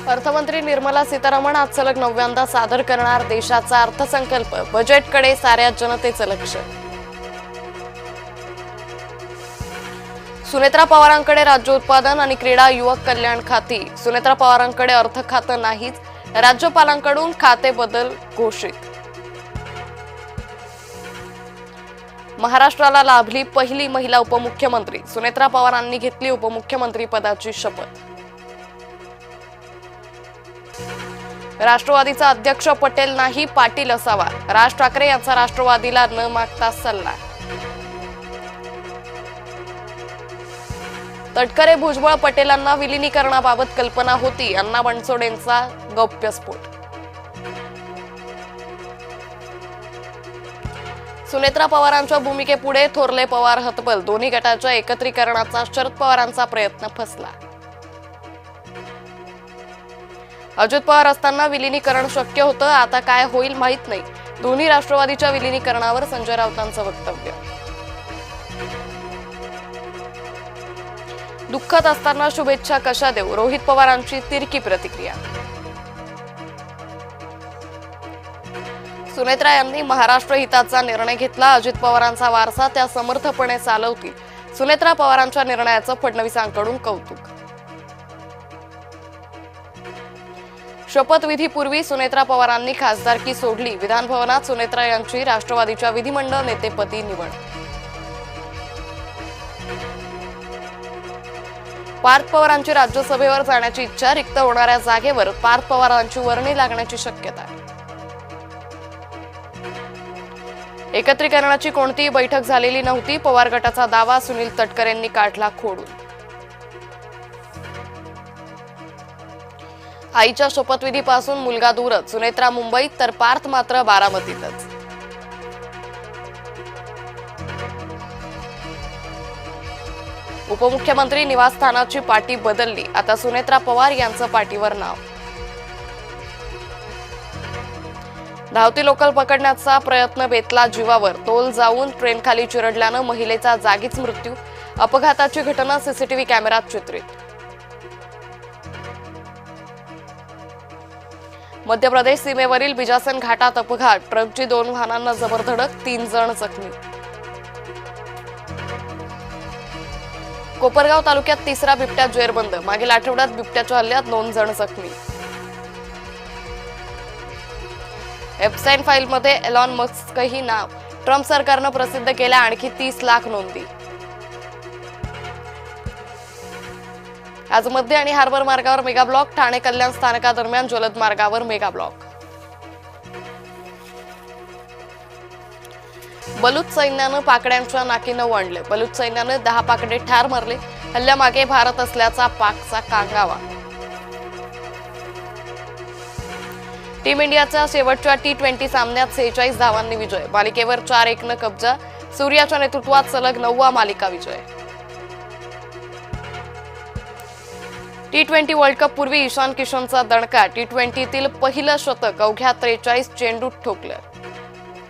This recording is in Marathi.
अर्थमंत्री निर्मला सीतारामन आज सलग 9व्यांदा सादर करणार देशाचा अर्थसंकल्प. बजेटकडे साऱ्या जनतेचं लक्ष. सुनेत्रा पवारांकडे राज्य उत्पादन आणि क्रीडा युवक कल्याण खाती. सुनेत्रा पवारांकडे अर्थ खातं नाहीच, राज्यपालांकडून खाते बदल घोषित. महाराष्ट्राला लाभली पहिली महिला उपमुख्यमंत्री. सुनेत्रा पवारांनी घेतली उपमुख्यमंत्री पदाची शपथ. राष्ट्रवादीचा अध्यक्ष पटेल नाही, पाटील असावा. राज ठाकरे यांचा राष्ट्रवादीला न मागता सल्ला. तटकरे भुजबळ पटेलांना विलिनीकरणाबाबत कल्पना होती. अण्णा बनसोडेंचा गौप्यस्फोट. सुनेत्रा पवारांच्या भूमिकेपुढे थोरले पवार हतबल. दोन्ही गटाच्या एकत्रीकरणाचा शरद पवारांचा प्रयत्न फसला. अजित पवार असताना विलिनीकरण शक्य होतं, आता काय होईल माहित नाही. दोन्ही राष्ट्रवादीच्या विलिनीकरणावर संजय राऊतांचं वक्तव्य. दुःखद असताना शुभेच्छा कशा देऊ, रोहित पवारांची तिरकी प्रतिक्रिया. सुनेत्रा यांनी महाराष्ट्र हिताचा निर्णय घेतला. अजित पवारांचा वारसा त्या समर्थपणे चालवतील. सुनेत्रा पवारांच्या निर्णयाचं फडणवीसांकडून कौतुक. शपथविधीपूर्वी सुनेत्रा पवारांनी खासदारकी सोडली. विधानभवनात सुनेत्रा यांची राष्ट्रवादीच्या विधिमंडळ नेतेपदी निवड. पार्थ पवारांची राज्यसभेवर जाण्याची इच्छा. रिक्त होणाऱ्या जागेवर पार्थ पवारांची वर्णी लागण्याची शक्यता. एकत्रीकरणाची कोणतीही बैठक झालेली नव्हती. पवार गटाचा दावा. सुनील तटकरेंनी काढला खोडून. आईच्या शपथविधीपासून मुलगा दूरच. सुनेत्रा मुंबईत तर पार्थ मात्र बारामतीतच. उपमुख्यमंत्री निवासस्थानाची पाटी बदलली. आता सुनेत्रा पवार यांचं पाटीवर नाव. धावती लोकल पकडण्याचा प्रयत्न बेतला जीवावर. तोल जाऊन ट्रेनखाली चिरडल्यानं महिलेचा जागीच मृत्यू. अपघाताची घटना सीसीटीव्ही कॅमेऱ्यात चित्रित. मध्य प्रदेश सीमेवरील बिजासन घाटात अपघात. ट्रकची 2 वाहनांना जबर धडक. 3 जण जखमी. कोपरगाव तालुक्यात तिसरा बिबट्या जेरबंद. मागील आठवड्यात बिबट्याच्या हल्ल्यात 2 जण जखमी. एप्स्टाईन फाईलमध्ये एलॉन मस्कही नाव. ट्रम्प सरकारनं प्रसिद्ध केल्या आणखी 30 लाख नोंदी. आज मध्य आणि हार्बर मार्गावर मेगा ब्लॉक. ठाणे कल्याण स्थानकादरम्यान जलद मार्गावर मेगा ब्लॉक. बलूच सैन्यानं पाकड्यांच्या नाकी नऊ आणले. बलूच सैन्यानं 10 पाकडे ठार मारले. हल्ल्यामागे भारत असल्याचा पाकचा कांगावा. टीम इंडियाच्या शेवटच्या T20 सामन्यात 46 धावांनी विजय. मालिकेवर 4-1 कब्जा. सूर्याच्या नेतृत्वात सलग 9वा मालिका विजय. T20 वर्ल्ड कप पूर्वी ईशान किशनचा दणका. T20तील पहिलं शतक अवघ्या 43 चेंडूत ठोकलं.